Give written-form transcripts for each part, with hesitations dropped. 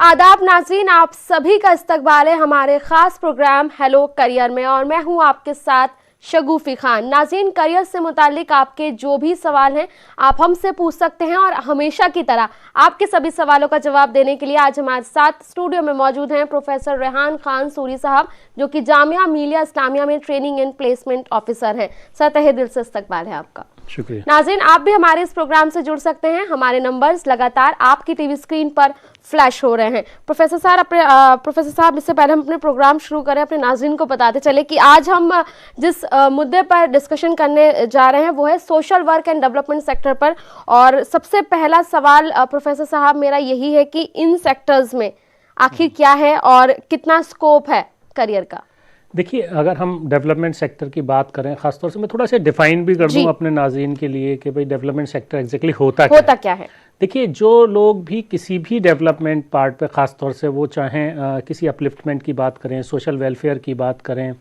आदाब नाज़रीन, आप सभी का इस्तकबाल है हमारे ख़ास प्रोग्राम हेलो करियर में और मैं हूं आपके साथ शगुफ़ी खान। नाज़रीन, करियर से मुतालिक आपके जो भी सवाल हैं आप हमसे पूछ सकते हैं और हमेशा की तरह आपके सभी सवालों का जवाब देने के लिए आज हमारे साथ स्टूडियो में मौजूद हैं प्रोफेसर रेहान खान सूरी साहब, जो कि जामिया मिलिया इस्लामिया में ट्रेनिंग एंड प्लेसमेंट ऑफिसर हैं। सर, तहे दिल से इस्तकबाल है आपका। शुक्रिया। नाज़रीन, आप भी हमारे इस प्रोग्राम से जुड़ सकते हैं। हमारे नंबर्स लगातार आपकी टीवी स्क्रीन पर फ्लैश हो रहे हैं। प्रोफेसर साहब, इससे पहले हम अपने प्रोग्राम शुरू करें, अपने नाज़रीन को बताते चले कि आज हम जिस मुद्दे पर डिस्कशन करने जा रहे हैं वो है social work and development sector पर। और सबसे पहला सवाल प्रोफेसर साहब मेरा यही है कि इन सेक्टर्स में आखिर क्या है और कितना स्कोप है करियर का। देखिए, अगर हम डेवलपमेंट सेक्टर की बात करें, खासतौर से मैं थोड़ा सा डिफाइन भी कर दूं अपने नाज़रीन के लिए कि भाई डेवलपमेंट सेक्टर एग्जैक्टली होता क्या है। देखिए, जो लोग भी किसी भी डेवलपमेंट पार्ट पे, ख़ासतौर से वो चाहें किसी अपलिफ्टमेंट की बात करें, सोशल वेलफेयर की बात करें,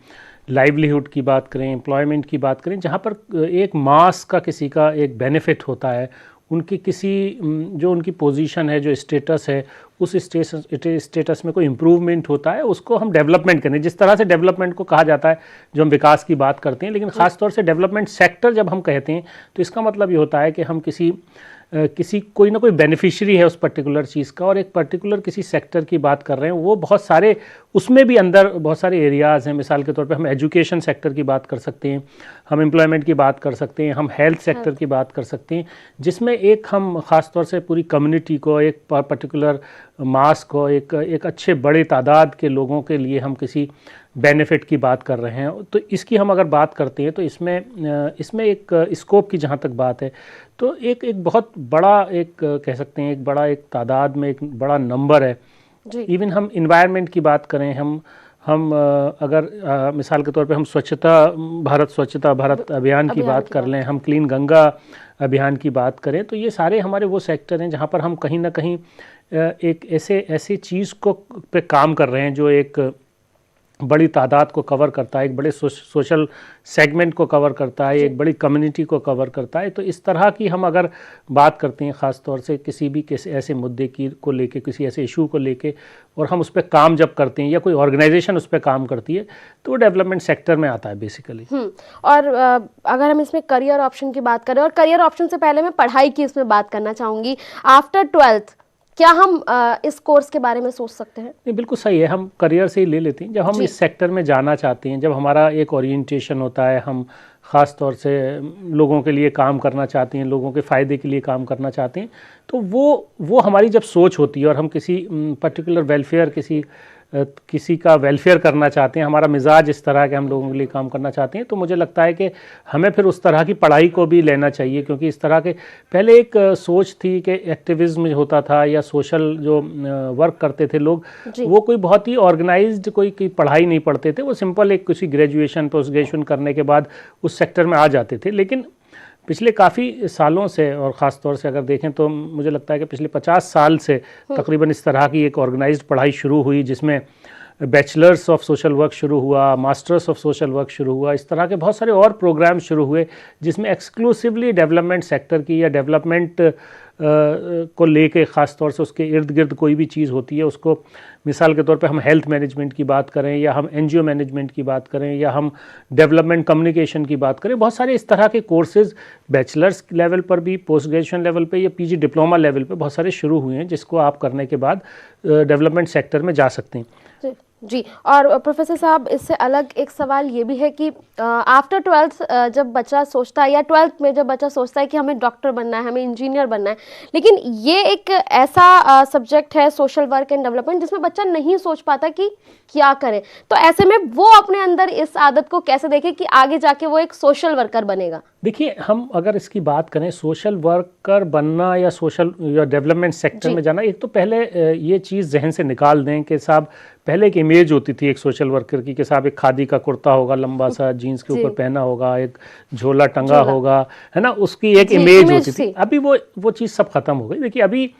लाइवलीहुड की बात करें, एम्प्लॉयमेंट की बात करें, जहाँ पर एक मास का किसी का एक बेनिफिट होता है, उनकी किसी जो उनकी पोजीशन है, जो स्टेटस है, उस स्टेटस में कोई इम्प्रूवमेंट होता है, उसको हम डेवलपमेंट करें। जिस तरह से डेवलपमेंट को कहा जाता है, जो हम विकास की बात करते हैं, लेकिन ख़ास तौर से डेवलपमेंट सेक्टर जब हम कहते हैं तो इसका मतलब ये होता है कि हम किसी कोई ना कोई बेनिफिशियरी है उस पर्टिकुलर चीज़ का, और एक पर्टिकुलर किसी सेक्टर की बात कर रहे हैं। वो बहुत सारे, उसमें भी अंदर बहुत सारे एरियाज़ हैं। मिसाल के तौर पे हम एजुकेशन सेक्टर की बात कर सकते हैं, हम एम्प्लॉयमेंट की बात कर सकते हैं, हम हेल्थ सेक्टर की बात कर सकते हैं, जिसमें एक हम ख़ास तौर से पूरी कम्युनिटी को, एक पर्टिकुलर मास को, एक अच्छे बड़े तादाद के लोगों के लिए हम किसी बेनिफिट की बात कर रहे हैं। तो इसकी हम अगर बात करते हैं तो इसमें एक स्कोप की जहाँ तक बात है तो एक बहुत बड़ा, एक कह सकते हैं, एक बड़ा, एक तादाद में एक बड़ा नंबर है। इवन हम इन्वायरमेंट की बात करें, हम अगर मिसाल के तौर पे हम स्वच्छता भारत अभियान की बात कर लें, हम क्लीन गंगा अभियान की बात करें, तो ये सारे हमारे वो सेक्टर हैं जहाँ पर हम कहीं ना कहीं एक ऐसे चीज़ को पे काम कर रहे हैं जो एक बड़ी तादाद को कवर करता है, एक बड़े सोशल सेगमेंट को कवर करता है, एक बड़ी कम्युनिटी को कवर करता है। तो इस तरह की हम अगर बात करते हैं ख़ास तौर से किसी ऐसे मुद्दे को लेके, किसी ऐसे इशू को लेके, और हम उस पर काम जब करते हैं या कोई ऑर्गेनाइजेशन उस पर काम करती है, तो वो डेवलपमेंट सेक्टर में आता है बेसिकली। और अगर हम इसमें करियर ऑप्शन की बात करें, और करियर ऑप्शन से पहले मैं पढ़ाई की इसमें बात करना चाहूँगी। आफ्टर 12th क्या हम इस कोर्स के बारे में सोच सकते हैं? नहीं, बिल्कुल सही है, हम करियर से ही ले लेते हैं। जब हम इस सेक्टर में जाना चाहते हैं, जब हमारा एक ओरिएंटेशन होता है, हम ख़ास तौर से लोगों के लिए काम करना चाहते हैं, लोगों के फ़ायदे के लिए काम करना चाहते हैं, तो वो हमारी जब सोच होती है और हम किसी पर्टिकुलर वेलफेयर, किसी का वेलफेयर करना चाहते हैं, हमारा मिजाज इस तरह के हम लोगों के लिए काम करना चाहते हैं, तो मुझे लगता है कि हमें फिर उस तरह की पढ़ाई को भी लेना चाहिए। क्योंकि इस तरह के पहले एक सोच थी कि एक्टिविज़्म होता था या सोशल जो वर्क करते थे लोग, वो कोई बहुत ही ऑर्गेनाइज्ड कोई पढ़ाई नहीं पढ़ते थे, वो सिंपल एक किसी ग्रेजुएशन, पोस्ट ग्रेजुएशन करने के बाद उस सेक्टर में आ जाते थे। लेकिन पिछले काफ़ी सालों से, और ख़ास तौर से अगर देखें तो मुझे लगता है कि पिछले 50 साल से तकरीबन इस तरह की एक ऑर्गेनाइज्ड पढ़ाई शुरू हुई, जिसमें बैचलर्स ऑफ सोशल वर्क शुरू हुआ, मास्टर्स ऑफ सोशल वर्क शुरू हुआ, इस तरह के बहुत सारे और प्रोग्राम शुरू हुए जिसमें एक्सक्लूसिवली डेवलपमेंट सेक्टर की या डेवलपमेंट को लेके, ख़ास तौर से उसके इर्द गिर्द कोई भी चीज़ होती है उसको, मिसाल के तौर पे हम हेल्थ मैनेजमेंट की बात करें या हम एनजीओ मैनेजमेंट की बात करें या हम डेवलपमेंट कम्युनिकेशन की बात करें, बहुत सारे इस तरह के कोर्सेज़ बैचलर्स लेवल पर भी, पोस्ट ग्रेजुएशन लेवल पे या पीजी डिप्लोमा लेवल पे बहुत सारे शुरू हुए हैं, जिसको आप करने के बाद डेवलपमेंट सेक्टर में जा सकते हैं। जी, और प्रोफेसर साहब, इससे अलग एक सवाल ये भी है कि आफ्टर 12th जब बच्चा सोचता है, या 12th में जब बच्चा सोचता है कि हमें डॉक्टर बनना है, हमें इंजीनियर बनना है, लेकिन ये एक ऐसा सब्जेक्ट है सोशल वर्क एंड डेवलपमेंट जिसमें बच्चा नहीं सोच पाता कि क्या करें, तो ऐसे में वो अपने अंदर इस आदत को कैसे देखे कि आगे जाके वो एक सोशल वर्कर बनेगा? देखिए, हम अगर इसकी बात करें, सोशल वर्कर बनना या सोशल या डेवलपमेंट सेक्टर में जाना, एक तो पहले ये चीज़ जहन से निकाल दें कि साहब पहले एक इमेज होती थी एक सोशल वर्कर की कि साहब एक खादी का कुर्ता होगा, लंबा सा जीन्स के ऊपर पहना होगा, एक झोला टंगा होगा, है ना, उसकी एक इमेज होती थी। अभी वो चीज़ सब खत्म हो गई। देखिए, अभी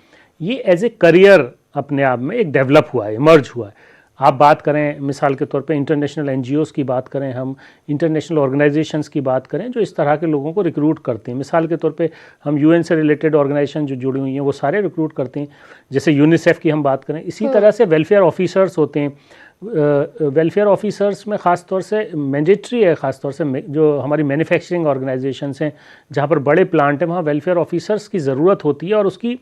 ये एज ए करियर अपने आप में एक डेवलप हुआ है, इमर्ज हुआ है। आप बात करें मिसाल के तौर पे इंटरनेशनल एनजीओज़ की बात करें, हम इंटरनेशनल ऑर्गेनाइजेशंस की बात करें जो इस तरह के लोगों को रिक्रूट करते हैं। मिसाल के तौर पे हम यूएन से रिलेटेड ऑर्गेनाइजेशन जो जुड़ी हुई हैं वो सारे रिक्रूट करते हैं। जैसे यूनिसेफ की हम बात करें, इसी तरह से वेलफेयर ऑफिसर्स होते हैं। वेलफेयर ऑफिसर्स में ख़ास तौर से मैंडेटरी है, ख़ास तौर से जो हमारी मैन्युफैक्चरिंग ऑर्गेनाइजेशंस हैं जहाँ पर बड़े प्लांट हैं, वहाँ वेलफेयर ऑफिसर्स की ज़रूरत होती है और उसकी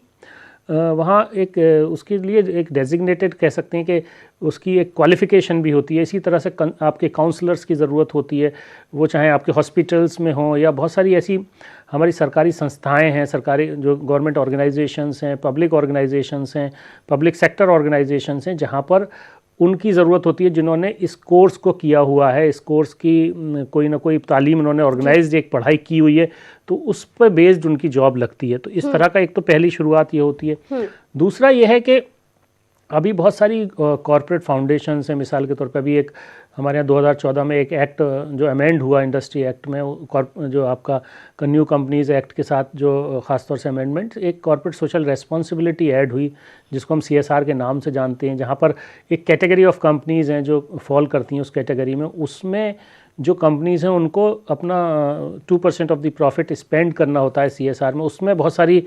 वहाँ एक उसके लिए एक डेजिग्नेटेड कह सकते हैं कि उसकी एक क्वालिफ़िकेशन भी होती है। इसी तरह से आपके काउंसलर्स की ज़रूरत होती है, वो चाहे आपके हॉस्पिटल्स में हों या बहुत सारी ऐसी हमारी सरकारी संस्थाएं हैं, सरकारी जो गवर्नमेंट ऑर्गेनाइजेशंस हैं, पब्लिक ऑर्गेनाइजेशंस हैं, पब्लिक सेक्टर ऑर्गेनाइजेशंस हैं, जहाँ पर उनकी ज़रूरत होती है जिन्होंने इस कोर्स को किया हुआ है, इस कोर्स की कोई ना कोई तालीम उन्होंने ऑर्गेनाइज्ड एक पढ़ाई की हुई है, तो उस पर बेस्ड उनकी जॉब लगती है। तो इस तरह का एक तो पहली शुरुआत ये होती है। दूसरा ये है कि अभी बहुत सारी कॉरपोरेट फाउंडेशंस हैं। मिसाल के तौर पे अभी एक हमारे यहाँ 2014 में एक एक्ट जो अमेंड हुआ इंडस्ट्री एक्ट में, जो आपका न्यू कंपनीज एक्ट के साथ जो ख़ासतौर से अमेंडमेंट, एक कॉरपोरेट सोशल रेस्पॉन्सिबिलिटी ऐड हुई जिसको हम CSR के नाम से जानते हैं, जहाँ पर एक कैटेगरी ऑफ कंपनीज़ हैं जो फॉल करती हैं उस कैटेगरी में। उसमें जो कंपनीज़ हैं उनको अपना 2% ऑफ द प्रॉफिट स्पेंड करना होता है CSR में। उसमें बहुत सारी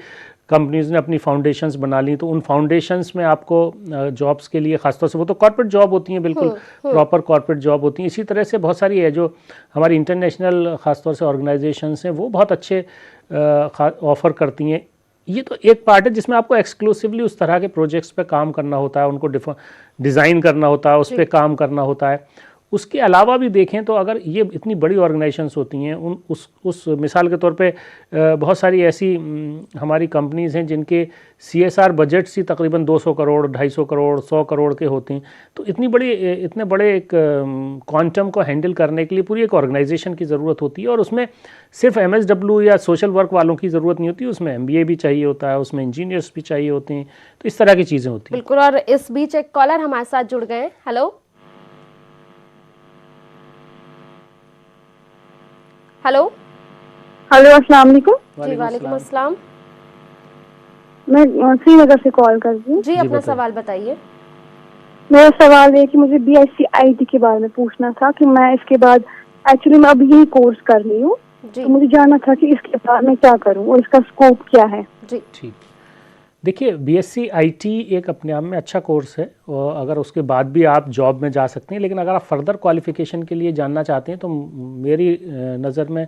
कंपनीज़ ने अपनी फाउंडेशंस बना ली, तो उन फाउंडेशंस में आपको जॉब्स के लिए ख़ासतौर से वो तो कॉर्पोरेट जॉब होती हैं, बिल्कुल प्रॉपर कॉर्पोरेट जॉब होती हैं। इसी तरह से बहुत सारी है जो हमारी इंटरनेशनल ख़ासतौर से ऑर्गेनाइजेशंस हैं, वो बहुत अच्छे ऑफ़र करती हैं। ये तो एक पार्ट है जिसमें आपको एक्सक्लूसिवली उस तरह के प्रोजेक्ट्स पे काम करना होता है, उनको डिज़ाइन करना होता है, उस पर काम करना होता है। उसके अलावा भी देखें तो अगर ये इतनी बड़ी ऑर्गेनाइजेशंस होती हैं, उस मिसाल के तौर पे बहुत सारी ऐसी हमारी कंपनीज़ हैं जिनके CSR बजट्स ही तकरीबन 200 करोड़, 250 करोड़, 100 करोड़ के होते हैं। तो इतने बड़े एक क्वांटम को हैंडल करने के लिए पूरी एक ऑर्गेनाइजेशन की ज़रूरत होती है और उसमें सिर्फ MSW या सोशल वर्क वालों की ज़रूरत नहीं होती, उसमें MBA भी चाहिए होता है, उसमें इंजीनियर्स भी चाहिए होते हैं। तो इस तरह की चीज़ें होती हैं। बिल्कुल। और इस बीच एक कॉलर हमारे साथ जुड़ गए हैं। हेलो हेलो हेलो, अस्सलाम वालेकुम। जी वालेकुम अस्सलाम। मैं श्रीनगर से कॉल कर रही हूँ। जी अपना सवाल बताइए। मेरा सवाल है कि मुझे BSc IT के बारे में पूछना था कि मैं इसके बाद एक्चुअली मैं अभी यही कोर्स कर रही हूँ, तो मुझे जानना था कि इसके बाद मैं क्या करूँ और इसका स्कोप क्या है। जी ठीक, देखिए BSc IT एक अपने आप में अच्छा कोर्स है और अगर उसके बाद भी आप जॉब में जा सकते हैं, लेकिन अगर आप फर्दर क्वालिफिकेशन के लिए जानना चाहते हैं तो मेरी नज़र में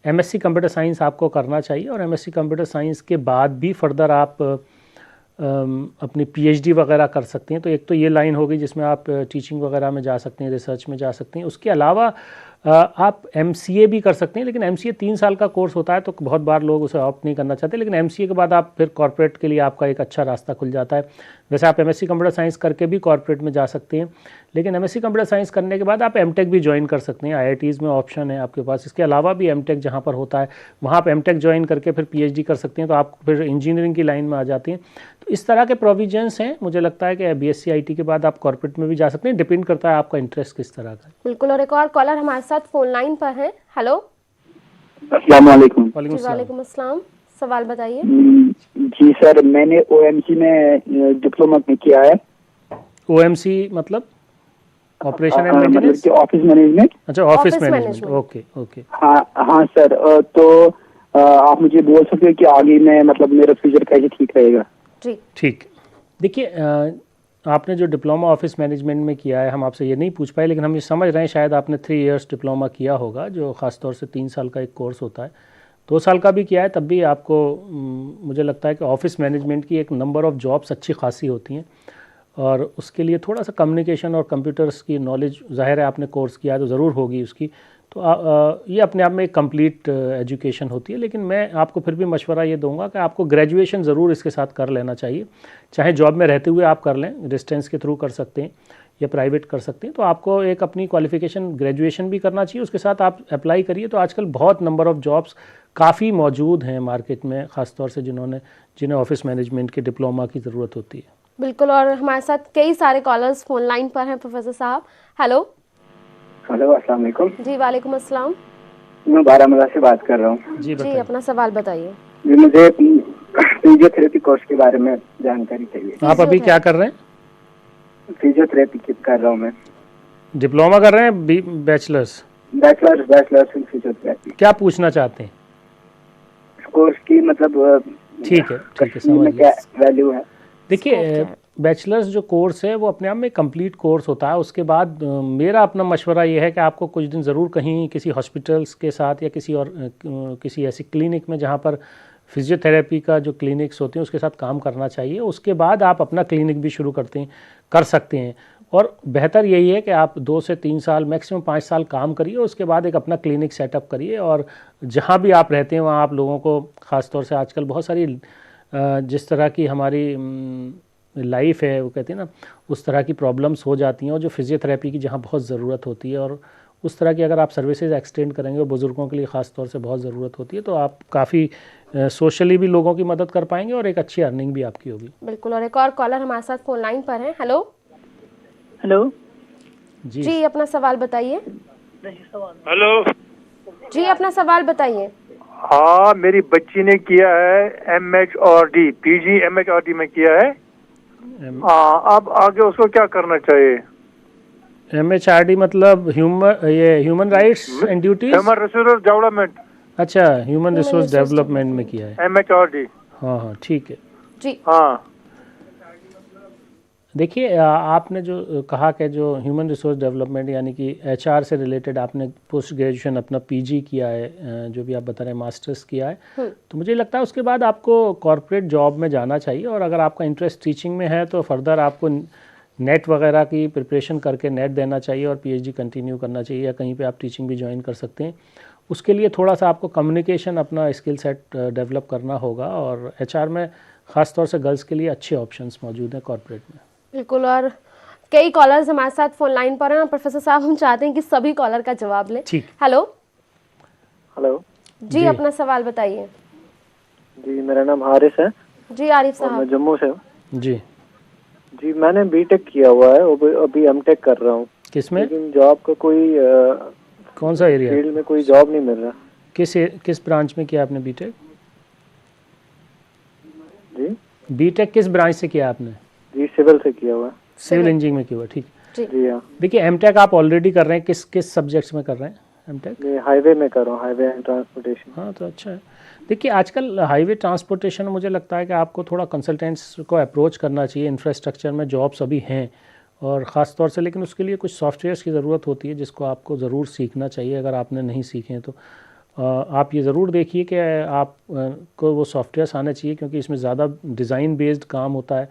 MSc कंप्यूटर साइंस आपको करना चाहिए और MSc कंप्यूटर साइंस के बाद भी फर्दर आप अपनी PhD वगैरह कर सकते हैं। तो एक तो ये लाइन होगी जिसमें आप टीचिंग वगैरह में जा सकते हैं, रिसर्च में जा सकते हैं। उसके अलावा आप MCA भी कर सकते हैं, लेकिन MCA 3 साल का कोर्स होता है तो बहुत बार लोग उसे ऑप्ट नहीं करना चाहते, लेकिन MCA के बाद आप फिर कॉर्पोरेट के लिए आपका एक अच्छा रास्ता खुल जाता है। वैसे आप MSc कंप्यूटर साइंस करके भी कॉर्पोरेट में जा सकते हैं, लेकिन MSc कंप्यूटर साइंस करने के बाद आप M.Tech भी ज्वाइन कर सकते हैं। IITs में ऑप्शन है आपके पास। इसके अलावा भी M.Tech जहाँ पर होता है वहाँ आप M.Tech ज्वाइन करके फिर PhD कर सकते हैं, तो आप फिर इंजीनियरिंग की लाइन में आ जाते हैं। तो इस तरह के प्रोविजंस हैं। मुझे लगता है कि BSc IT के बाद आप कॉर्पोरेट में भी जा सकते हैं, डिपेंड करता है आपका इंटरेस्ट किस तरह का है। बिल्कुल। और एक और कॉलर हमारे साथ फोन लाइन पर है। हेलो अस्सलाम वालेकुम। वालेकुम अस्सलाम। सवाल बताइए। जी सर, मैंने OMC में डिप्लोमा किया है। OMC मतलब operation and maintenance, office management. अच्छा, ऑफिस मैनेजमेंट। Okay okay. हाँ सर, तो आप मुझे बोल सकते हैं कि आगे मैं मतलब मेरा फ्यूचर कैसे ठीक रहेगा। जी ठीक, देखिए आपने जो डिप्लोमा ऑफिस मैनेजमेंट में किया है हम आपसे ये नहीं पूछ पाए, लेकिन हम ये समझ रहे हैं शायद आपने 3 इयर्स डिप्लोमा किया होगा, जो ख़ासतौर से 3 साल का एक कोर्स होता है। 2 साल का भी किया है तब भी आपको मुझे लगता है कि ऑफिस मैनेजमेंट की एक नंबर ऑफ़ जॉब्स अच्छी खासी होती हैं और उसके लिए थोड़ा सा कम्युनिकेशन और कंप्यूटर्स की नॉलेज, ज़ाहिर है आपने कोर्स किया है तो ज़रूर होगी उसकी। तो ये अपने आप में एक कंप्लीट एजुकेशन होती है, लेकिन मैं आपको फिर भी मशवरा ये दूंगा कि आपको ग्रेजुएशन ज़रूर इसके साथ कर लेना चाहिए। चाहे जॉब में रहते हुए आप कर लें, डिस्टेंस के थ्रू कर सकते हैं या प्राइवेट कर सकते हैं। तो आपको एक अपनी क्वालिफ़िकेशन ग्रेजुएशन भी करना चाहिए, उसके साथ आप अप्लाई करिए। तो आजकल बहुत नंबर ऑफ़ जॉब्स काफ़ी मौजूद हैं मार्केट में, ख़ासतौर से जिन्हें ऑफिस मैनेजमेंट के डिप्लोमा की ज़रूरत होती है। बिल्कुल। और हमारे साथ कई सारे कॉलर्स फोन लाइन पर हैं। प्रोफेसर साहब हेलो। हेलो, अस्सलाम वालेकुम। जी वालेकुम अस्सलाम। मैं बारामूला से बात कर रहा हूँ। जी अपना सवाल बताइए। मुझे फिजियोथेरेपी कोर्स के बारे में जानकारी चाहिए। आप अभी क्या कर रहे हैं? फिजियोथेरेपी कर रहा हूँ मैं। डिप्लोमा कर रहे हैं? Bachelors in physiotherapy. क्या पूछना चाहते हैं कोर्स की, मतलब ठीक है समझ क्या वैल्यू है? देखिए, बैचलर्स जो कोर्स है वो अपने आप में कंप्लीट कोर्स होता है। उसके बाद मेरा अपना मशवरा ये है कि आपको कुछ दिन ज़रूर कहीं किसी हॉस्पिटल्स के साथ या किसी ऐसी क्लिनिक में जहाँ पर फिजियोथेरेपी का जो क्लिनिक्स होते हैं उसके साथ काम करना चाहिए। उसके बाद आप अपना क्लिनिक भी शुरू कर सकते हैं। और बेहतर यही है कि आप 2 से 3 साल मैक्सिमम 5 साल काम करिए, उसके बाद एक अपना क्लिनिक सेटअप करिए। और जहाँ भी आप रहते हैं वहाँ आप लोगों को, ख़ासतौर से आजकल बहुत सारी जिस तरह की हमारी लाइफ है, वो कहते हैं ना, उस तरह की प्रॉब्लम्स हो जाती हैं और जो फिजियोथेरेपी की जहाँ बहुत ज़रूरत होती है, और उस तरह की अगर आप सर्विसेज एक्सटेंड करेंगे और बुज़ुर्गों के लिए ख़ास तौर से बहुत ज़रूरत होती है, तो आप काफ़ी सोशली भी लोगों की मदद कर पाएंगे और एक अच्छी अर्निंग भी आपकी होगी। बिल्कुल। और एक और कॉलर हमारे साथ फोन लाइन पर है। हेलो जी, अपना सवाल बताइए। हेलो जी, अपना सवाल बताइए। हाँ, मेरी बच्ची ने किया है MHRD, PG MHRD में किया है। अब आगे उसको क्या करना चाहिए? MHRD मतलब human rights and duties, human resource development. अच्छा, ह्यूमन रिसोर्स डेवलपमेंट में किया है MHRD। हाँ ठीक है जी। हाँ, देखिए, आपने जो कहा कि जो ह्यूमन रिसोर्स डेवलपमेंट यानी कि HR से रिलेटेड आपने पोस्ट ग्रेजुएशन अपना PG किया है, जो भी आप बता रहे हैं मास्टर्स किया है, तो मुझे लगता है उसके बाद आपको कॉर्पोरेट जॉब में जाना चाहिए। और अगर आपका इंटरेस्ट टीचिंग में है तो फर्दर आपको नेट वगैरह की प्रिपरेशन करके नेट देना चाहिए और PhD कंटिन्यू करना चाहिए, या कहीं पे आप टीचिंग भी ज्वाइन कर सकते हैं। उसके लिए थोड़ा सा आपको कम्युनिकेशन अपना स्किल सेट डेवलप करना होगा, और HR में ख़ास तौर से गर्ल्स के लिए अच्छे ऑप्शंस मौजूद हैं कॉर्पोरेट में। बिल्कुल। और कई कॉलर्स हमारे साथ फोन लाइन पर हैं। प्रोफेसर साहब, हम चाहते हैं कि सभी कॉलर का जवाब लें। ठीक। हेलो हेलो जी, अपना सवाल बताइए। जी, मेरा नाम हारिस है। जी आरिफ साहब। मैं जम्मू से हूँ। जी, मैंने B.Tech किया हुआ है, अभी M.Tech कर रहा हूँ। किसमें? लेकिन जॉब का कोई कौन सा एरिया? फील्ड में कोई जॉब नहीं मिल रहा। किस ब्रांच में किया आपने B.Tech? जी, B.Tech किस ब्रांच से किया आपने? जी, सिविल से किया हुआ है। सिविल इंजीनियरिंग में किया हुआ, ठीक। जी हाँ। देखिए, M.Tech आप ऑलरेडी कर रहे हैं, किस सब्जेक्ट्स में कर रहे हैं M.Tech? मैं हाईवे में कर रहा हूँ, हाईवे एंड ट्रांसपोर्टेशन। हाँ, तो अच्छा है। देखिए, आजकल हाईवे ट्रांसपोर्टेशन मुझे लगता है कि आपको थोड़ा कंसल्टेंट्स को अप्रोच करना चाहिए। इंफ्रास्ट्रक्चर में जॉब्स अभी हैं और ख़ास तौर से, लेकिन उसके लिए कुछ सॉफ्टवेयर्स की ज़रूरत होती है जिसको आपको ज़रूर सीखना चाहिए। अगर आपने नहीं सीखे हैं तो आप ये ज़रूर देखिए कि आप को वो सॉफ्टवेयर्स आने चाहिए, क्योंकि इसमें ज़्यादा डिज़ाइन बेस्ड काम होता है।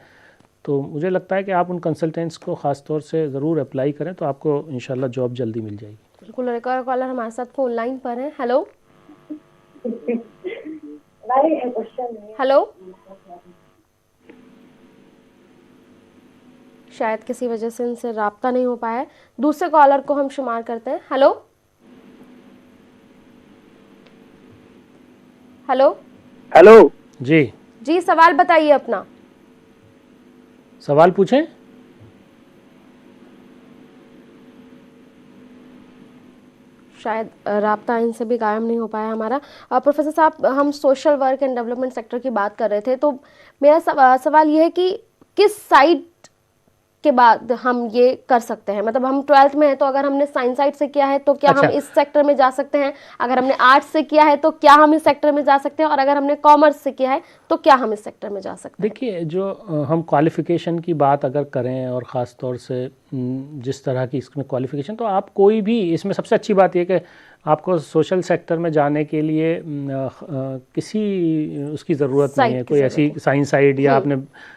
तो मुझे लगता है कि आप उन कंसल्टेंट्स को ख़ास तौर से ज़रूर अप्लाई करें तो आपको इंशाल्लाह जॉब जल्दी मिल जाएगी। बिल्कुल। और एक और कॉलर हमारे साथ फोन लाइन पर है। हेलो शायद किसी वजह से इनसे राब्ता नहीं हो पाया है। दूसरे कॉलर को हम शुमार करते हैं। हेलो जी, सवाल बताइए अपना। सवाल पूछें। शायद राब्ता इनसे भी कायम नहीं हो पाया हमारा। प्रोफेसर साहब, हम social work and development sector की बात कर रहे थे, तो मेरा सवाल ये है कि किस साइड के बाद हम ये कर सकते हैं? मतलब हम 12th में हैं तो अगर हमने साइंस साइड से किया है तो क्या हम इस सेक्टर में जा सकते हैं? अगर हमने आर्ट्स से किया है तो क्या हम इस सेक्टर में जा सकते हैं? और अगर हमने कॉमर्स से किया है तो क्या हम इस सेक्टर में जा सकते हैं? देखिए, जो हम क्वालिफ़िकेशन की बात अगर करें और ख़ास तौर से जिस तरह की इसमें क्वालिफ़िकेशन, तो आप कोई भी, इसमें सबसे अच्छी बात यह कि आपको सोशल सेक्टर में जाने के लिए किसी उसकी ज़रूरत नहीं है, कोई ऐसी साइंस साइड या आपने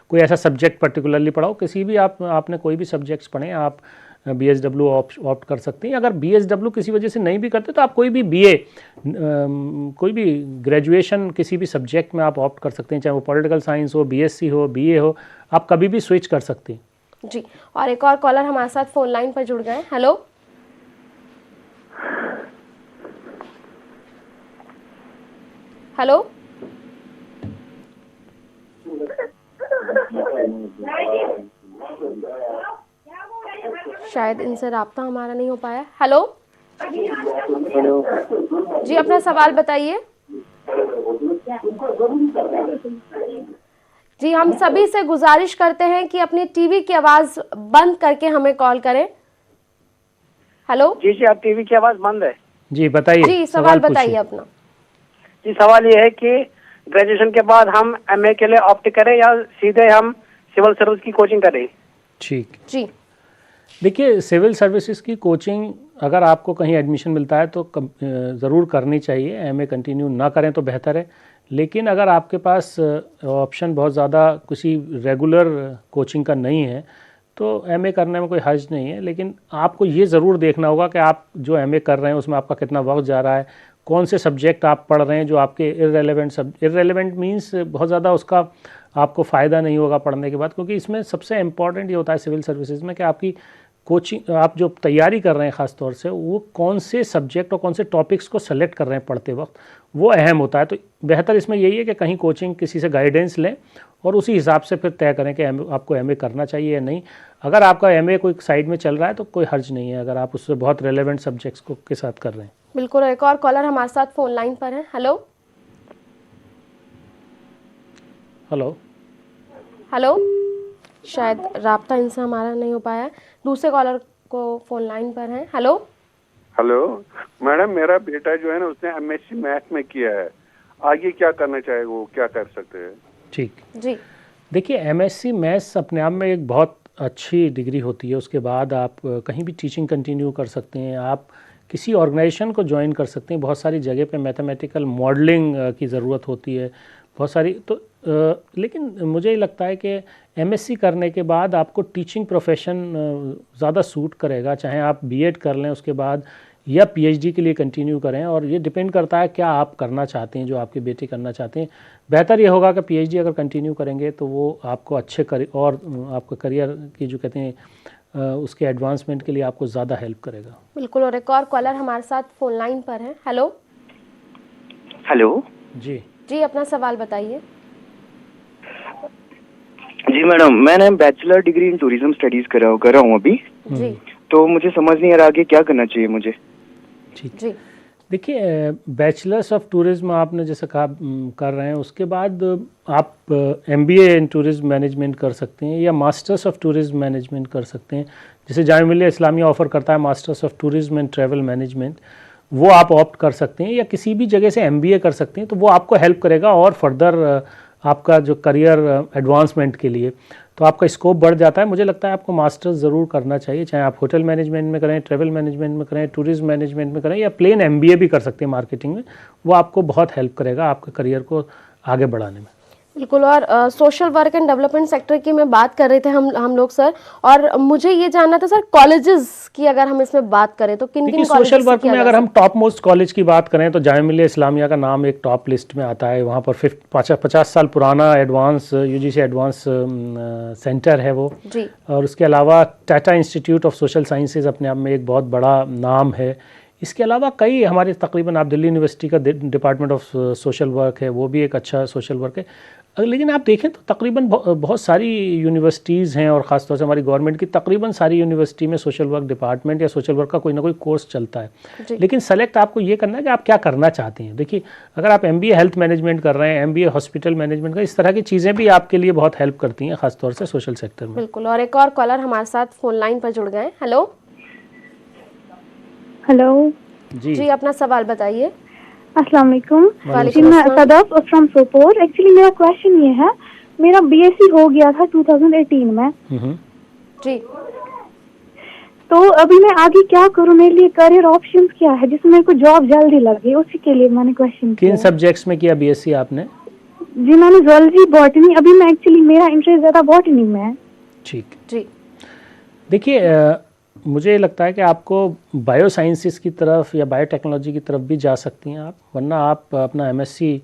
कोई ऐसा सब्जेक्ट पर्टिकुलरली पढ़ा हो। किसी भी आपने कोई भी सब्जेक्ट्स पढ़े, आप BSW ऑप्ट कर सकते हैं। अगर BSW किसी वजह से नहीं भी करते तो आप कोई भी BA, कोई भी ग्रेजुएशन किसी भी सब्जेक्ट में आप ऑप्ट कर सकते हैं, चाहे वो पॉलिटिकल साइंस हो, BSc हो, BA हो, आप कभी भी स्विच कर सकते हैं। जी। और एक और कॉलर हमारे साथ फोन लाइन पर जुड़ गए। हेलो शायद इनसे राब्ता हमारा नहीं हो पाया। हेलो जी, अपना सवाल बताइए। जी, हम सभी से गुजारिश करते हैं कि अपनी टीवी की आवाज बंद करके हमें कॉल करें। हेलो जी, आप टीवी की आवाज बंद है। जी बताइए। जी, सवाल बताइए अपना। जी, सवाल ये है कि ग्रेजुएशन के बाद हम एमए के लिए ऑप्ट करें या सीधे हम सिविल सर्विस की कोचिंग करें? ठीक जी, देखिए, सिविल सर्विसेज की कोचिंग अगर आपको कहीं एडमिशन मिलता है तो ज़रूर करनी चाहिए। एमए कंटिन्यू ना करें तो बेहतर है, लेकिन अगर आपके पास ऑप्शन बहुत ज़्यादा किसी रेगुलर कोचिंग का नहीं है तो एमए करने में कोई हर्ज नहीं है। लेकिन आपको ये ज़रूर देखना होगा कि आप जो एमए कर रहे हैं उसमें आपका कितना वक्त जा रहा है, कौन से सब्जेक्ट आप पढ़ रहे हैं जो आपके इररेलेवेंट मीन्स बहुत ज़्यादा उसका आपको फ़ायदा नहीं होगा पढ़ने के बाद। क्योंकि इसमें सबसे इम्पॉर्टेंट ये होता है सिविल सर्विसेज में कि आपकी कोचिंग, आप जो तैयारी कर रहे हैं ख़ास तौर से, वो कौन से सब्जेक्ट और कौन से टॉपिक्स को सेलेक्ट कर रहे हैं पढ़ते वक्त, वो अहम होता है। तो बेहतर इसमें यही है कि कहीं कोचिंग किसी से गाइडेंस लें और उसी हिसाब से फिर तय करें कि आपको एमए करना चाहिए या नहीं। अगर आपका एमए कोई साइड में चल रहा है तो कोई हर्ज नहीं है अगर आप उससे बहुत रेलेवेंट सब्जेक्ट्स को के साथ कर रहे हैं। बिल्कुल। एक और कॉलर हमारे साथ फोन लाइन पर है। हेलो हेलो हेलो, शायद राब्ता इनसे हमारा नहीं हो पाया। दूसरे कॉलर को फोन लाइन पर है। हेलो हेलो मैडम, मेरा बेटा जो है ना उसने एमएससी मैथ में किया है, आगे क्या करना चाहेगा, वो क्या कर सकते हैं? ठीक जी, देखिए, एमएससी मैथ्स अपने आप में एक बहुत अच्छी डिग्री होती है। उसके बाद आप कहीं भी टीचिंग कंटिन्यू कर सकते हैं, आप किसी ऑर्गेनाइजेशन को ज्वाइन कर सकते हैं। बहुत सारी जगह पे मैथमेटिकल मॉडलिंग की ज़रूरत होती है, बहुत सारी। तो लेकिन मुझे ये लगता है कि एमएससी करने के बाद आपको टीचिंग प्रोफेशन ज़्यादा सूट करेगा, चाहे आप बीएड कर लें उसके बाद या पीएचडी के लिए कंटिन्यू करें। और ये डिपेंड करता है क्या आप करना चाहते हैं, जो आपके बेटे करना चाहते हैं। बेहतर ये होगा कि पीएचडी अगर कंटिन्यू करेंगे तो वो आपको अच्छे और आपके करियर की जो कहते हैं उसके एडवांसमेंट के लिए आपको ज़्यादा हेल्प करेगा। बिल्कुल। और एक और कॉलर हमारे साथ फोन लाइन पर है। हेलो हेलो जी जी, अपना सवाल बताइए। जी मैडम, मैंने bachelor degree in tourism studies कर रहा हूँ अभी। जी, तो मुझे समझ नहीं आ रहा आगे क्या करना चाहिए मुझे। ठीक। जी, देखिए, बैचलर्स ऑफ टूरिज्म आपने जैसे कहा कर रहे हैं, उसके बाद आप एमबीए इन टूरिज्म मैनेजमेंट कर सकते हैं या मास्टर्स ऑफ टूरिज्म मैनेजमेंट कर सकते हैं। जैसे जामिया मिल्लिया इस्लामिया ऑफ़र करता है masters of tourism and travel management, वो आप ऑप्ट कर सकते हैं। या किसी भी जगह से एमबीए कर सकते हैं, तो वो आपको हेल्प करेगा और फर्दर आपका जो करियर एडवांसमेंट के लिए तो आपका स्कोप बढ़ जाता है। मुझे लगता है आपको मास्टर्स ज़रूर करना चाहिए, चाहे आप होटल मैनेजमेंट में करें, ट्रैवल मैनेजमेंट में करें, टूरिज्म मैनेजमेंट में करें या प्लेन एमबीए भी कर सकते हैं मार्केटिंग में। वो आपको बहुत हेल्प करेगा आपके करियर को आगे बढ़ाने में। बिल्कुल। और social work and development sector की मैं बात कर रहे थे हम लोग सर, और मुझे ये जानना था सर, कॉलेजेस की अगर हम इसमें बात करें तो किन किन सोशल वर्क में अगर हम टॉप मोस्ट कॉलेज की बात करें तो जामिया मिल्लिया इस्लामिया का नाम एक टॉप लिस्ट में आता है। वहाँ पर 50 साल पुराना एडवांस यूजीसी एडवांस सेंटर है वो जी। और उसके अलावा Tata institute of social sciences अपने आप में एक बहुत बड़ा नाम है। इसके अलावा कई हमारे तकरीबन आप दिल्ली यूनिवर्सिटी का डिपार्टमेंट ऑफ सोशल वर्क है, वो भी एक अच्छा सोशल वर्क है। लेकिन आप देखें तो तकरीबन बहुत सारी यूनिवर्सिटीज़ हैं और ख़ासतौर से हमारी गवर्नमेंट की तकरीबन सारी यूनिवर्सिटी में सोशल वर्क डिपार्टमेंट या सोशल वर्क का कोई ना कोई कोर्स चलता है। लेकिन सेलेक्ट आपको ये करना है कि आप क्या करना चाहते हैं। देखिए, अगर आप एमबीए हेल्थ मैनेजमेंट कर रहे हैं, एमबीए हॉस्पिटल मैनेजमेंट का, इस तरह की चीज़ें भी आपके लिए बहुत हेल्प करती हैं, ख़ासतौर से सोशल सेक्टर में। बिल्कुल। और एक और कॉलर हमारे साथ फोन लाइन पर जुड़ गए। हेलो हेलो जी, अपना सवाल बताइए। अस्सलाम वालेकुम। वालेकुम मैं अस्सलाम। सदफ फ्रॉम सोपोर। एक्चुअली मेरा क्वेश्चन ये है, मेरा बीएससी हो गया था 2018 में। जी, तो अभी मैं आगे क्या करूं, मेरे लिए करियर ऑप्शंस क्या है जिसमें मेरे को जॉब जल्दी लगे, उसी के लिए मैंने क्वेश्चन किया। किन सब्जेक्ट्स में किया बीएससी आपने? जी मैंने जूलॉजी बॉटनी, अभी मैं एक्चुअली मेरा इंटरेस्ट ज़्यादा बॉटनी में है। ठीक। जी, देखिए, मुझे लगता है कि आपको बायो साइंसेस की तरफ या बायोटेक्नोलॉजी की तरफ भी जा सकती हैं आप, वरना आप अपना एमएससी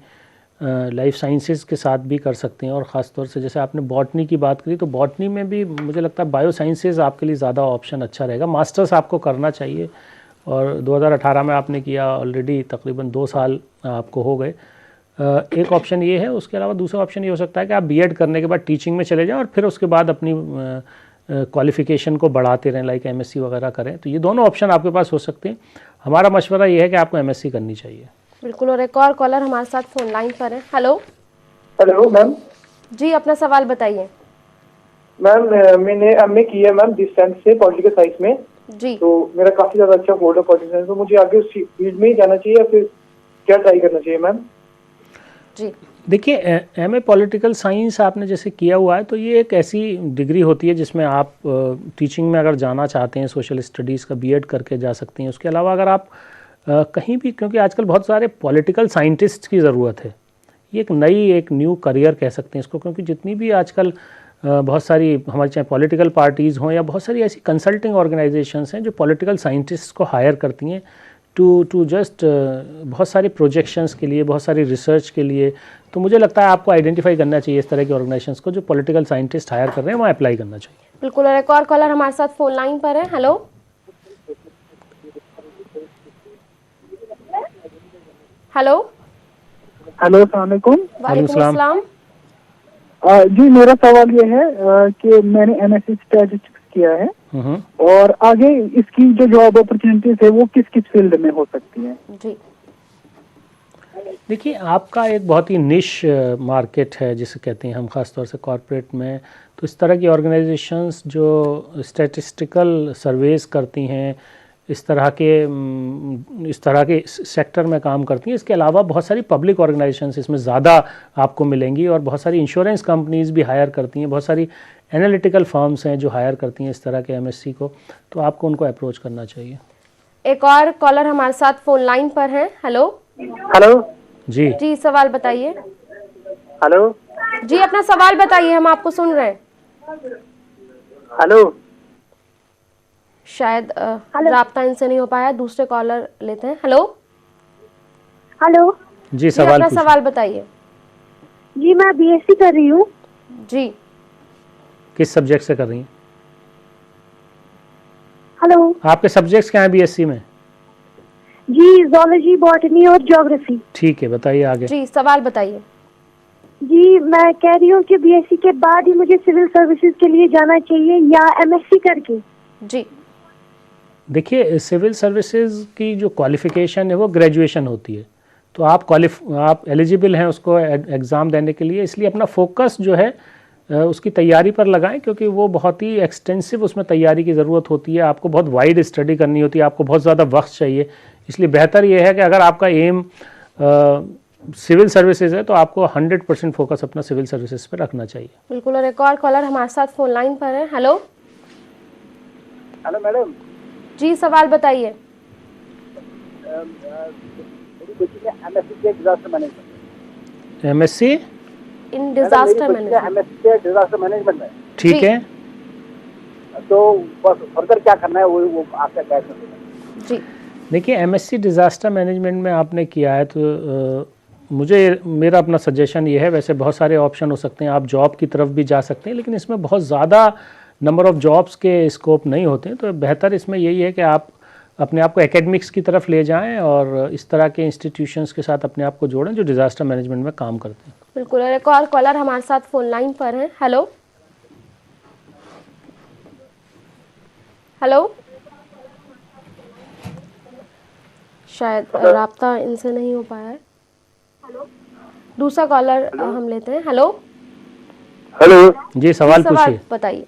लाइफ साइंसेस के साथ भी कर सकते हैं। और ख़ास तौर से जैसे आपने बॉटनी की बात करी तो बॉटनी में भी मुझे लगता है बायो साइंसेस आपके लिए ज़्यादा ऑप्शन अच्छा रहेगा। मास्टर्स आपको करना चाहिए और 2018 में आपने किया, ऑलरेडी तकरीबन 2 साल आपको हो गए। एक ऑप्शन ये है। उसके अलावा दूसरा ऑप्शन ये हो सकता है कि आप बीएड करने के बाद टीचिंग में चले जाएँ और फिर उसके बाद अपनी क्वालिफ़िकेशन को बढ़ाते रहें, लाइक एमएससी वगैरह करें। तो ये दोनों ऑप्शन आपके पास हो सकते हैं। हमारा मशवरा ये है कि आपको एमएससी करनी चाहिए। बिल्कुल। और एक और कॉलर हमारे साथ फोन लाइन पर है। Hello hello ma'am. जी अपना सवाल बताइए। मैम मैंने एमए किया मैम डिस्टेंस से पॉलिटिकल साइंस में जी। तो मेरा काफी ज्यादा अच्छा होल्ड है पॉलिटिकल साइंस, तो मुझे आगे उस फील्ड में ही जाना चाहिए या फिर क्या ट्राई करना चाहिए मैम? जी देखिए एमए पॉलिटिकल साइंस आपने जैसे किया हुआ है तो ये एक ऐसी डिग्री होती है जिसमें आप टीचिंग में अगर जाना चाहते हैं सोशल स्टडीज़ का बीएड करके जा सकती हैं। उसके अलावा अगर आप कहीं भी, क्योंकि आजकल बहुत सारे पॉलिटिकल साइंटिस्ट की ज़रूरत है, ये एक न्यू करियर कह सकते हैं इसको, क्योंकि जितनी भी आजकल बहुत सारी हमारी चाहे पॉलिटिकल पार्टीज़ हों या बहुत सारी ऐसी कंसल्टिंग ऑर्गेनाइजेशंस हैं जो पॉलिटिकल साइंटिस्ट को हायर करती हैं टू जस्ट बहुत सारी प्रोजेक्शंस के लिए, बहुत सारी रिसर्च के लिए। तो मुझे लगता है आपको आइडेंटिफाई करना चाहिए इस तरह की ऑर्गेनाइजेशंस को जो पॉलिटिकल साइंटिस्ट हायर कर रहे हैं, वहाँ अप्लाई करना चाहिए। बिल्कुल। और एक और कॉलर हमारे साथ फोन लाइन पर है। हेलो हेलो हेलो अस्सलाम वालेकुम। वालेकुम अस्सलाम। जी मेरा सवाल ये है कि मैंने एमएससी स्टैटिस्टिक्स किया है और आगे इसकी जो जॉब अपॉर्चुनिटीज है वो किस किस फील्ड में हो सकती है? जी देखिए आपका एक बहुत ही निश मार्केट है जिसे कहते हैं हम ख़ास तौर से कॉरपोरेट में, तो इस तरह की ऑर्गेनाइजेशंस जो स्टैटिस्टिकल सर्वेस करती हैं, इस तरह के सेक्टर में काम करती हैं। इसके अलावा बहुत सारी पब्लिक ऑर्गेनाइजेशंस इसमें ज़्यादा आपको मिलेंगी और बहुत सारी इंश्योरेंस कंपनीज़ भी हायर करती हैं, बहुत सारी एनालिटिकल फर्म्स हैं जो हायर करती हैं इस तरह के एमएससी को, तो आपको उनको अप्रोच करना चाहिए। एक और कॉलर हमारे साथ फोन लाइन पर है। हेलो हेलो जी जी सवाल बताइए। हेलो जी अपना सवाल बताइए, हम आपको सुन रहे हैं। हेलो शायद राब्ता इनसे नहीं हो पाया, दूसरे कॉलर लेते हैं। हेलो हेलो जी जी अपना सवाल बताइए। जी मैं बीएससी कर रही हूँ। जी किस सब्जेक्ट से कर रही हैं? हेलो आपके सब्जेक्ट्स क्या हैं बीएससी में? जी ज़ूलॉजी, बॉटनी और ज्योग्राफी। ठीक है, बताइए आगे। जी सवाल बताइए। जी मैं कह रही हूँ कि बीएससी के बाद ही मुझे सिविल सर्विसेज के लिए जाना चाहिए या एमएससी करके? जी देखिए सिविल सर्विसेज की जो क्वालिफ़िकेशन है वो ग्रेजुएशन होती है, तो आप एलिजिबल हैं उसको एग्ज़ाम देने के लिए, इसलिए अपना फोकस जो है उसकी तैयारी पर लगाएं, क्योंकि वो बहुत ही एक्सटेंसिव उसमें तैयारी की ज़रूरत होती है, आपको बहुत वाइड स्टडी करनी होती है, आपको बहुत ज़्यादा वक्त चाहिए। इसलिए बेहतर ये है कि अगर आपका एम सिविल सर्विसेज है तो आपको 100% फोकस अपना सिविल सर्विसेज पर रखना चाहिए। बिल्कुल। और एक और कॉलर हमारे साथ फोन लाइन पर है। हेलो हेलो मैडम जी सवाल बताइए। मेरी बेटी ने एमएससी किया disaster management. MSc in disaster management. MSc किया डिजास्टर मैनेजमेंट में। ठीक है, तो बस फर्दर क्या करना है वो आपका गाइड कर देना। जी देखिए एमएससी डिज़ास्टर मैनेजमेंट में आपने किया है तो मेरा अपना सजेशन ये है, वैसे बहुत सारे ऑप्शन हो सकते हैं, आप जॉब की तरफ भी जा सकते हैं, लेकिन इसमें बहुत ज़्यादा नंबर ऑफ़ जॉब्स के स्कोप नहीं होते हैं, तो बेहतर इसमें यही है कि आप अपने आप को एकेडमिक्स की तरफ ले जाएं और इस तरह के इंस्टीट्यूशंस के साथ अपने आप को जोड़ें जो डिज़ास्टर मैनेजमेंट में काम करते हैं। बिल्कुल। और एक और कॉलर हमारे साथ फोन लाइन पर है। हेलो हेलो शायद राब्ता इनसे नहीं हो पाया है। दूसरा कॉलर हम लेते हैं। हेलो हेलो जी सवाल पूछिए। बताइए।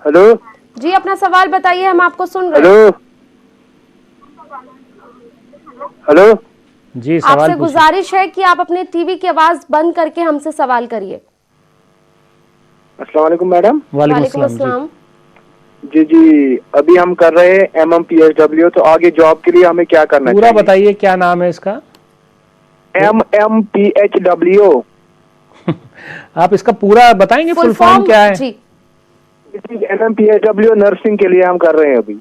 हेलो जी अपना सवाल बताइए, हम आपको सुन रहे हेलो हैं। हेलो जी सवाल आपसे पूछिए। गुजारिश है कि आप अपने टीवी की आवाज बंद करके हमसे सवाल करिए। अस्सलाम वालेकुम मैडम। वालेकुम अस्सलाम जी जी अभी हम कर रहे हैं MMPHW, तो आगे जॉब के लिए हमें क्या करना पूरा चाहिए? बताइए क्या नाम है इसका? MMPHW। आप इसका पूरा बताएंगे, फुल फॉर्म क्या है? जी MMPHW नर्सिंग के लिए हम कर रहे हैं अभी।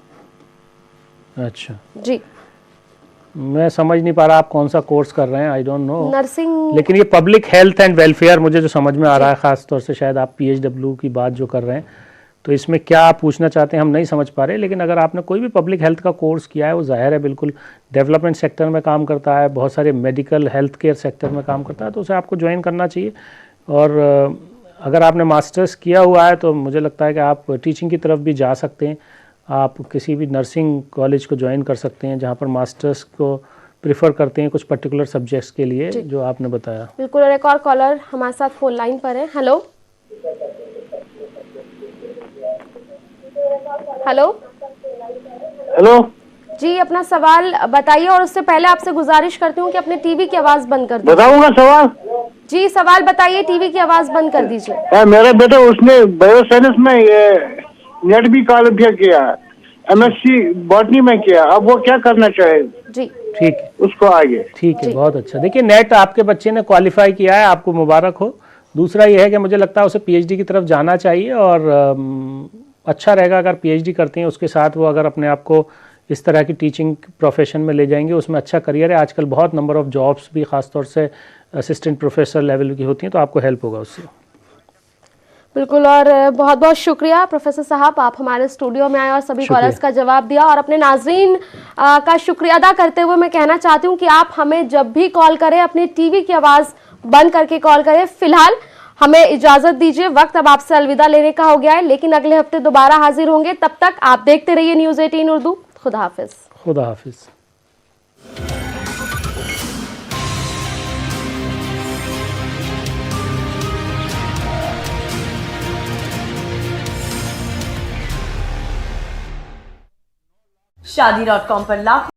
अच्छा जी मैं समझ नहीं पा रहा आप कौन सा कोर्स कर रहे हैं, आई डोंट नो। नर्सिंग, लेकिन ये पब्लिक हेल्थ एंड वेलफेयर मुझे जो समझ में आ रहा है, खास तौर से शायद आप PHW की बात जो कर रहे हैं, तो इसमें क्या आप पूछना चाहते हैं हम नहीं समझ पा रहे। लेकिन अगर आपने कोई भी पब्लिक हेल्थ का कोर्स किया है, वो जाहिर है बिल्कुल डेवलपमेंट सेक्टर में काम करता है, बहुत सारे मेडिकल हेल्थ केयर सेक्टर में काम करता है, तो उसे आपको ज्वाइन करना चाहिए। और अगर आपने मास्टर्स किया हुआ है तो मुझे लगता है कि आप टीचिंग की तरफ भी जा सकते हैं। आप किसी भी नर्सिंग कॉलेज को ज्वाइन कर सकते हैं जहाँ पर मास्टर्स को प्रेफर करते हैं कुछ पर्टिकुलर सब्जेक्ट्स के लिए जो आपने बताया। बिल्कुल। और एक और कॉलर हमारे साथ फोन लाइन पर है। हेलो हेलो हेलो जी, अपना सवाल बताइए और उससे पहले आपसे गुजारिश करती हूँ कि अपने टीवी की आवाज बंद कर दीजिए। बताऊंगा सवाल? जी सवाल बताइए, टीवी की आवाज बंद कर दीजिए। मेरा बेटा उसने बायोसाइंस में ये नेट भी क्वालिफाई किया, एमएससी बॉटनी में किया, अब वो क्या करना चाहे? जी ठीक है, उसको आगे। ठीक है, बहुत अच्छा। देखिए नेट आपके बच्चे ने क्वालिफाई किया है, आपको मुबारक हो। दूसरा ये है कि मुझे लगता है उसे पीएचडी की तरफ जाना चाहिए और अच्छा रहेगा अगर पीएचडी करते हैं उसके साथ वो अगर अपने आप को इस तरह की टीचिंग प्रोफेशन में ले जाएंगे, उसमें अच्छा करियर है। आजकल बहुत नंबर ऑफ जॉब्स भी खासतौर से असिस्टेंट प्रोफेसर लेवल की होती हैं, तो आपको हेल्प होगा उससे। बिल्कुल। और बहुत बहुत शुक्रिया प्रोफेसर साहब, आप हमारे स्टूडियो में आए और सभी कॉलर्स का जवाब दिया। और अपने नाज़रीन का शुक्रिया अदा करते हुए मैं कहना चाहती हूँ कि आप हमें जब भी कॉल करें अपनी टीवी की आवाज़ बंद करके कॉल करें। फिलहाल हमें इजाज़त दीजिए, वक्त अब आपसे अलविदा लेने का हो गया है, लेकिन अगले हफ्ते दोबारा हाजिर होंगे। तब तक आप देखते रहिए न्यूज़ 18 उर्दू। खुदा हाफिज। खुदा हाफिज। Shaadi.com पर लाखों